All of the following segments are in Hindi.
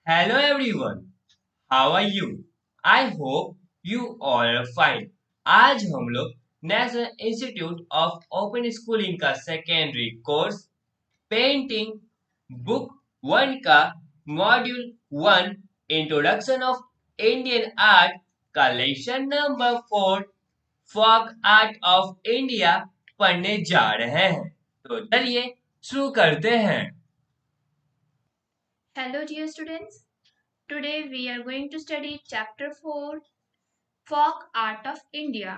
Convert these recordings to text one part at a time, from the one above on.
Hello everyone, how are you? I hope you all are fine. आज हम लोग national institute of open schooling का secondary course painting book one का module one introduction of Indian art का lesson number 4 folk art of India पढ़ने जा रहे हैं। तो चलिए शुरू करते हैं। Hello, dear students. Today we are going to study Chapter 4 Folk Art of India.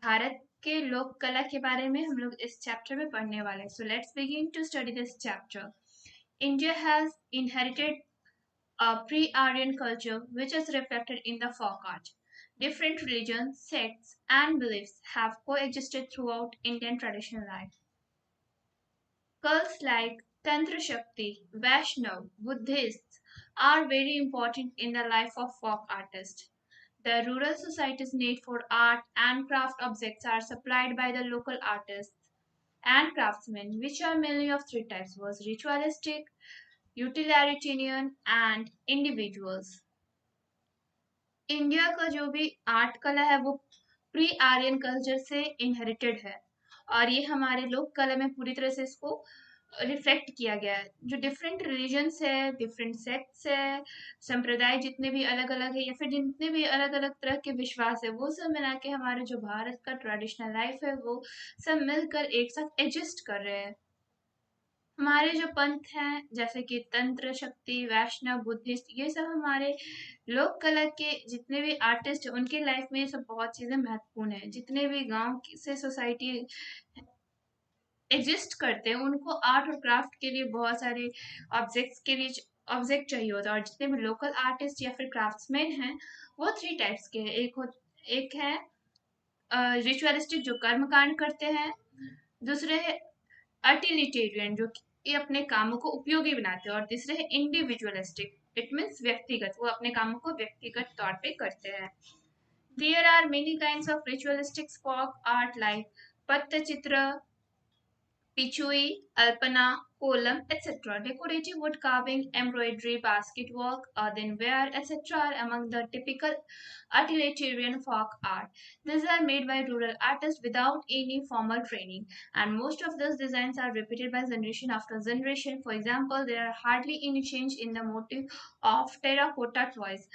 Bharat के लोक कला के बारे में हम लोग इस चैप्टर में पढ़ने वाले हैं. So let's begin to study this chapter. India has inherited a pre-Aryan culture which is reflected in the folk art. Different religions, sects, and beliefs have coexisted throughout Indian traditional life. Cults like Tantra Shakti, Vaishnav, Buddhists are very important in the life of folk artists. The rural society's need for art and craft objects are supplied by the local artists and craftsmen, which are mainly of three types was ritualistic, utilitarian and individuals. India का जो भी आर्ट कला है वो प्री आर्यन कल्चर से इनहेरिटेड है और ये हमारे लोक कला में पूरी तरह से इसको रिफ्लेक्ट किया गया है जो डिफरेंट रिलीजन्स है डिफरेंट सेक्ट्स है संप्रदाय जितने भी अलग अलग है या फिर जितने भी अलग अलग तरह के विश्वास है वो सब मिला के हमारे जो भारत का ट्रेडिशनल लाइफ है वो सब मिलकर एक साथ एडजस्ट कर रहे हैं हमारे जो पंथ हैं जैसे कि तंत्र शक्ति वैष्णव बुद्धिस्ट ये सब हमारे लोक कला के जितने भी आर्टिस्ट हैं उनके लाइफ में ये सब बहुत चीजें महत्वपूर्ण है जितने भी गांव से सोसाइटी एग्जिस्ट करते हैं उनको आर्ट और क्राफ्ट के लिए बहुत सारे ऑब्जेक्ट्स के लिए ऑब्जेक्ट चाहिए होता है और जितने भी लोकल आर्टिस्ट या फिर क्राफ्ट्समैन हैं वो थ्री टाइप्स के हैं एक है रिचुअलिस्टिक जो कर्म कांड करते हैं दूसरे है अटिलिटेरियन जो कि अपने कामों को उपयोगी बनाते हैं और तीसरे है इंडिविजुअलिस्टिक इट मीन्स व्यक्तिगत वो अपने कामों को व्यक्तिगत तौर पे करते हैं there are many kinds of ritualistic folk art like Pattachitra Pichui, Alpana, Kolam, etc. Decorative wood carving, embroidery, basket work, earthenware, etc. are among the typical utilitarian folk art. These are made by rural artists without any formal training, and most of those designs are repeated by generation after generation. For example, there are hardly any change in the motif of terracotta toys.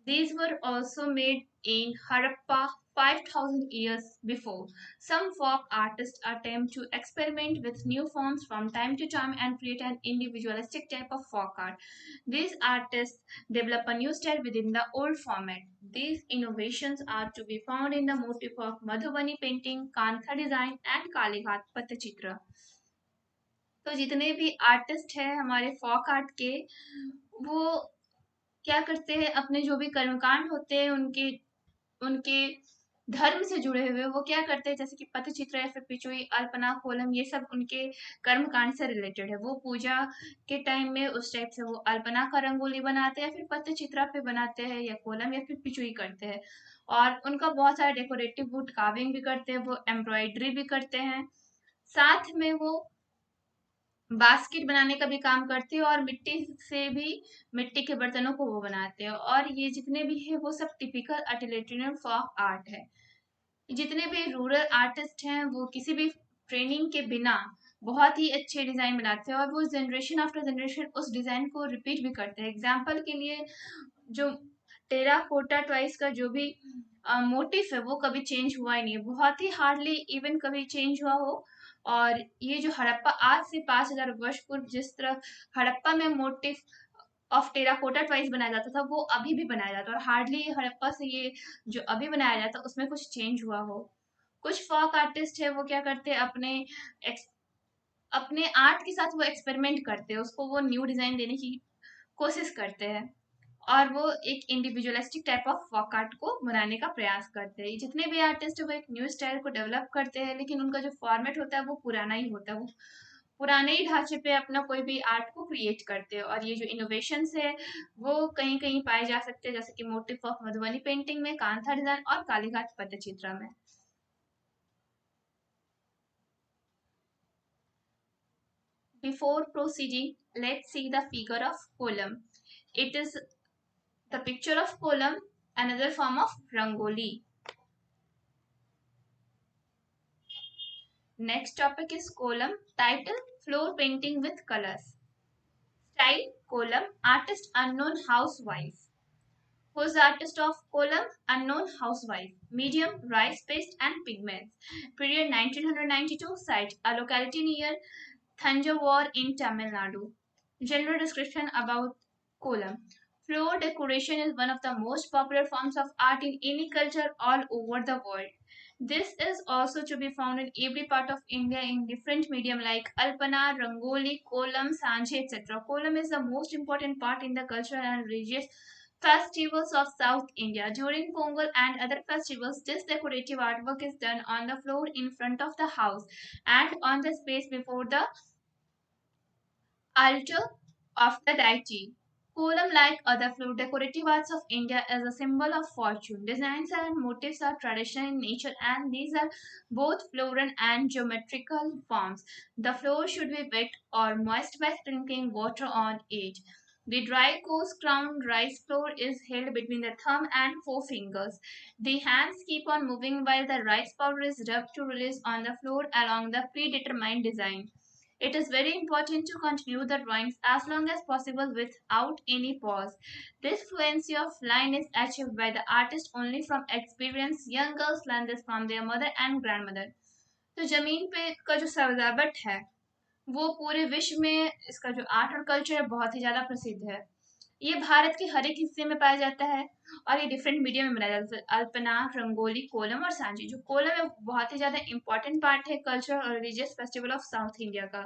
These were also made in Harappa 5,000 years before. Some folk artists attempt to experiment with new forms from time to time and create an individualistic type of folk art. These artists develop a new style within the old format. These innovations are to be found in the motif of Madhubani painting, Kantha design, and Kalighat Pattachitra. तो जितने भी आर्टिस्ट हैं हमारे फॉक आर्ट के वो क्या करते हैं अपने जो भी कर्मकांड होते हैं उनके उनके धर्म से जुड़े हुए वो क्या करते हैं जैसे कि पथचित्र या फिर पिचुई अल्पना कोलम ये सब उनके कर्मकांड से रिलेटेड है वो पूजा के टाइम में उस टाइप से वो अल्पना का रंगोली बनाते हैं या फिर पथचित्रा पे बनाते हैं या कोलम या फिर पिचुई करते हैं और उनका बहुत सारा डेकोरेटिव वुड कार्विंग भी करते हैं वो एम्ब्रॉयडरी भी करते हैं साथ में वो बास्केट बनाने का भी काम करती है और मिट्टी से भी मिट्टी के बर्तनों को वो बनाते हैं और ये जितने भी है वो सब टिपिकल अटिलेट्रियन फॉक आर्ट है जितने भी रूरल आर्टिस्ट हैं वो किसी भी ट्रेनिंग के बिना बहुत ही अच्छे डिजाइन बनाते हैं और वो जनरेशन आफ्टर जनरेशन उस डिजाइन को रिपीट भी करते हैं एग्जाम्पल के लिए जो टेराकोटा ट्वाइस का जो भी मोटिफ है वो कभी चेंज हुआ ही नहीं है बहुत ही हार्डली इवन कभी चेंज हुआ हो और ये जो हड़प्पा आज से 5,000 वर्ष पूर्व जिस तरह हड़प्पा में मोटिफ ऑफ टेराकोटा ट्वाइस बनाया जाता था वो अभी भी बनाया जाता है और हार्डली हड़प्पा से ये जो अभी बनाया जाता है उसमें कुछ चेंज हुआ हो कुछ फॉक आर्टिस्ट है वो क्या करते हैं अपने आर्ट के साथ वो एक्सपेरिमेंट करते हैं उसको वो न्यू डिजाइन देने की कोशिश करते हैं और वो एक individualistic type of folk art को बनाने का प्रयास करते हैं जितने भी आर्टिस्ट है वो एक न्यू स्टाइल को डेवलप करते हैं लेकिन उनका जो फॉर्मेट होता है वो पुराना ही होता है वो पुराने ही ढांचे पे अपना कोई भी आर्ट को क्रिएट करते हैं और ये जो इनोवेशंस है वो कहीं कहीं पाए जा सकते हैं जैसे कि मोटिव ऑफ मधुबनी पेंटिंग में कांथा डिजाइन और कालीघाट पट्टचित्रा में Before proceeding, let's see the figure of kolam. It is the picture of kolam, another form of rangoli. Next topic is kolam. Title: Floor painting with colors. Style: kolam. Artist: unknown housewife. Who's the artist of kolam? Unknown housewife. Medium: rice paste and pigments. Period: 1992. Site: a locality near Thanjavur in Tamil Nadu. General description about kolam. Floor decoration is one of the most popular forms of art in any culture all over the world. This is also to be found in every part of India in different medium like Alpana, Rangoli, Kolam, Sanjay, etc. Kolam is the most important part in the cultural and religious festivals of South India. During Pongal and other festivals, this decorative artwork is done on the floor in front of the house and on the space before the altar of the deity. Kolam, like other floor decorative arts of India, is a symbol of fortune. Designs and motifs are traditional in nature, and these are both floral and geometrical forms. The floor should be wet or moist by sprinkling water on it. The dry, coarse ground rice flour is held between the thumb and forefingers. The hands keep on moving while the rice powder is rubbed to release on the floor along the predetermined design. It is very important to continue the drawings as long as possible without any pause. This fluency of line is achieved by the artist only from experience. Young girls learn this from their mother and grandmother. तो जमीन पे का जो सजावट है वो पूरे विश्व में इसका जो आर्ट और कल्चर है बहुत ही ज़्यादा प्रसिद्ध है। ये भारत के हर एक हिस्से में पाया जाता है और ये डिफरेंट मीडियम में बनाया जाता है। अल्पना, रंगोली, कोलम और सांची। जो कोलम है बहुत ही ज़्यादा इंपॉर्टेंट पार्ट है कल्चर और religious festival of south India का।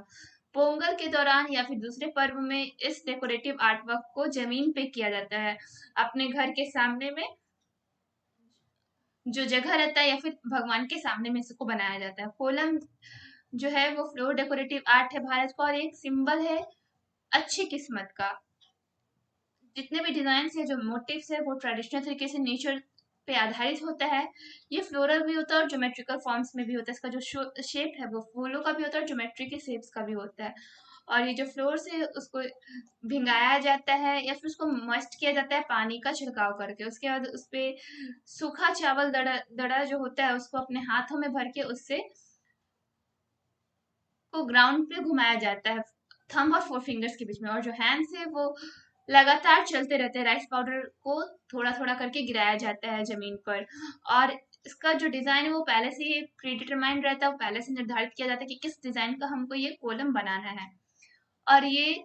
पोंगल के दौरान या फिर दूसरे पर्व में इस डेकोरेटिव आर्टवर्क को जमीन पे किया जाता है। अपने घर के सामने में जो जगह रहता है या फिर भगवान के सामने में इसको बनाया जाता है। कोलम जो है वो फ्लोर डेकोरेटिव आर्ट है भारत का और एक सिंबल है अच्छी किस्मत का। जितने भी डिजाइन है जो मोटिव्स है वो ट्रेडिशनल तरीके से नेचर पे आधारित होता है। ये फ्लोरल भी होता है और ज्योमेट्रिकल फॉर्म्स में भी होता है। इसका जो शेप है वो फूलों का भी होता है और ज्योमेट्री के शेप्स का भी होता है। और ये जो फ्लोर्स है उसको भिंगाया जाता है या फिर उसको मस्ट किया जाता है पानी का छिड़काव करके। उसके बाद उस पे सूखा चावल दड़ा दड़ा जो होता है उसको अपने हाथों में भर के उससे को ग्राउंड पे घुमाया जाता है थंब और फोर फिंगर्स के बीच में। और जो हैंड्स है वो लगातार चलते रहते हैं। राइस पाउडर को थोड़ा थोड़ा करके गिराया जाता है जमीन पर। और इसका जो डिजाइन है वो पहले से ही प्री डिटरमाइंड रहता है। वो पहले से निर्धारित किया जाता है कि किस डिजाइन का हमको ये कोलम बनाना है। और ये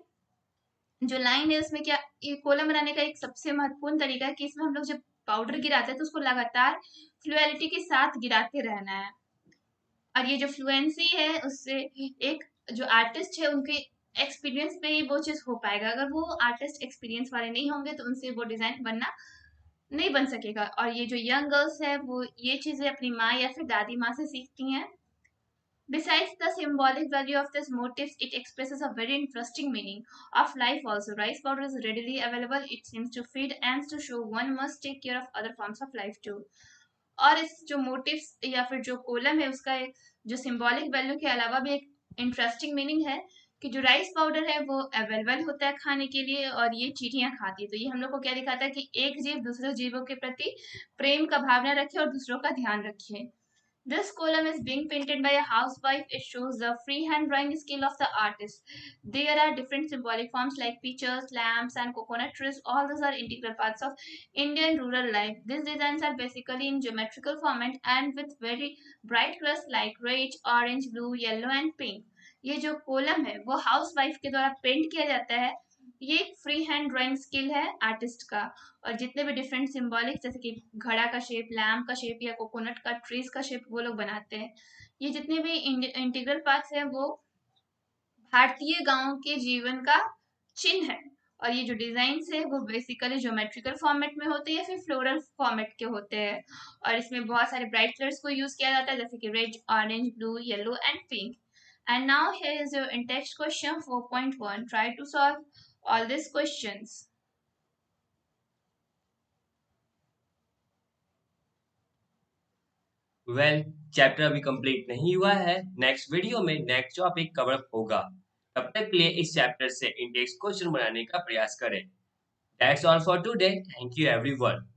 जो लाइन है उसमें क्या ये कोलम बनाने का एक सबसे महत्वपूर्ण तरीका है कि इसमें हम लोग जब पाउडर गिराते हैं तो उसको लगातार फ्लुएलिटी के साथ गिराते रहना है। और ये जो फ्लुएंसी है उससे एक जो आर्टिस्ट है उनके एक्सपीरियंस पे ही वो चीज हो पाएगा। अगर वो आर्टिस्ट एक्सपीरियंस वाले नहीं होंगे तो उनसे वो डिजाइन बनना नहीं बन सकेगा। और ये जो यंग गर्ल्स है वो ये चीजें अपनी माँ या फिर दादी माँ से सीखती हैं। Besides the symbolic value of these motifs, it expresses a very interesting meaning of life also. Rice powder is readily available. It seems to feed and to show one must take care of other forms of life too. और इस जो मोटिव्स या फिर जो कोलम है उसका एक जो सिंबॉलिक वैल्यू के अलावा भी एक इंटरेस्टिंग मीनिंग है कि जो राइस पाउडर है वो अवेलेबल होता है खाने के लिए और ये चींटियां खाती है। तो ये हम लोग को क्या दिखाता है कि एक जीव दूसरे जीवों के प्रति प्रेम का भावना रखे और दूसरों का ध्यान रखे। This column is being painted by a housewife. It shows the freehand drawing skill of the artist. There are different symbolic forms like pictures, lamps, and coconut trees. All these are integral parts of Indian rural life. These designs are basically in geometrical format and with very bright colors like red, orange, blue, yellow, and pink. ये जो कोलम है वो हाउस वाइफ के द्वारा पेंट किया जाता है। ये एक फ्री हैंड ड्राइंग स्किल है आर्टिस्ट का। और जितने भी डिफरेंट सिंबॉलिक जैसे कि घड़ा का शेप, लैम्प का शेप या कोकोनट का ट्रीज का शेप वो लोग बनाते हैं। ये जितने भी इंटीग्रल पार्ट्स हैं वो भारतीय गांव के जीवन का चिन्ह है। और ये जो डिजाइन है वो बेसिकली ज्योमेट्रिकल फॉर्मेट में होते हैं या फिर फ्लोरल फॉर्मेट के होते हैं। और इसमें बहुत सारे ब्राइट कलर्स को यूज किया जाता है जैसे कि red, orange, blue, yellow and pink. And now here is your in-text question 4.1. Try to solve all these questions. Well chapter अभी कंप्लीट नहीं हुआ है। नेक्स्ट वीडियो में नेक्स्ट टॉपिक कवर होगा। तब तक के लिए इस चैप्टर से इंडेक्स क्वेश्चन बनाने का प्रयास करें। That's all for today. Thank you everyone.